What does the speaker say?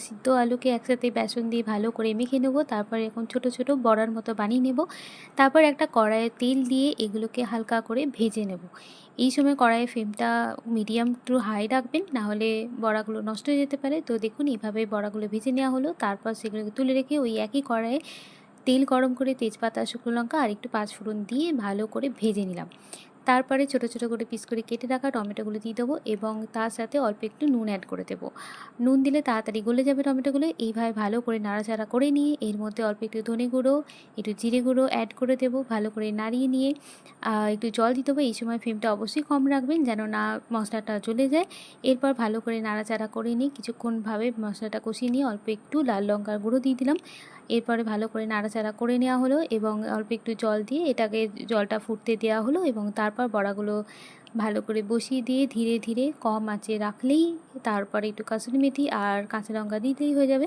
সিদ্ধ আলুকে একসাথে বেসন দিয়ে ভালো করে মেখে নেব। তারপর এরকম ছোট ছোট বড়ার মতো বানিয়ে নেব। তারপর একটা কড়াইয়ে তেল দিয়ে এগুলোকে হালকা করে ভেজে নেব। এই সময় কড়াইয়ের ফ্লেমটা মিডিয়াম টু হাই রাখবেন, নাহলে বড়াগুলো নষ্ট হয়ে যেতে পারে। তো দেখুন এইভাবে বড়াগুলো ভেজে নেওয়া হলো। তারপর সেগুলোকে তুলে রেখে ওই একই কড়াইয়ে তেল গরম করে তেজপাতা, শুকনো লঙ্কা আর একটু পাঁচফোড়ন দিয়ে ভালো করে ভেজে নিলাম। তারপরে ছোট ছোট করে পিস করে কেটে রাখা টমেটোগুলো দিয়ে দেবো এবং তার সাথে অল্প একটু নুন অ্যাড করে দেবো। নুন দিলে তাড়াতাড়ি গলে যাবে টমেটোগুলো। এইভাবে ভালো করে নাড়াচাড়া করে নিয়ে এর মধ্যে অল্প একটু ধনে গুঁড়ো, একটু জিরে গুঁড়ো অ্যাড করে দেবো। ভালো করে নাড়িয়ে নিয়ে একটু জল দিয়ে দেবো। এই সময় ফ্লেমটা অবশ্যই কম রাখবেন যেন না মশলাটা জ্বলে যায়। এরপর ভালো করে নাড়াচাড়া করে নিয়ে কিছুক্ষণভাবে মশলাটা কষিয়ে নিয়ে অল্প একটু লাল লঙ্কার গুঁড়ো দিয়ে দিলাম। এরপরে ভালো করে নাড়াচাড়া করে নেওয়া হলো এবং অল্প একটু জল দিয়ে এটাকে জলটা ফুটতে দেওয়া হলো এবং তারপর বড়াগুলো ভালো করে বসিয়ে দিয়ে ধীরে ধীরে কম আঁচে রাখলেই, তারপরে একটু কাসুরি মেথি আর কাঁচা লঙ্কা দিতেই হয়ে যাবে।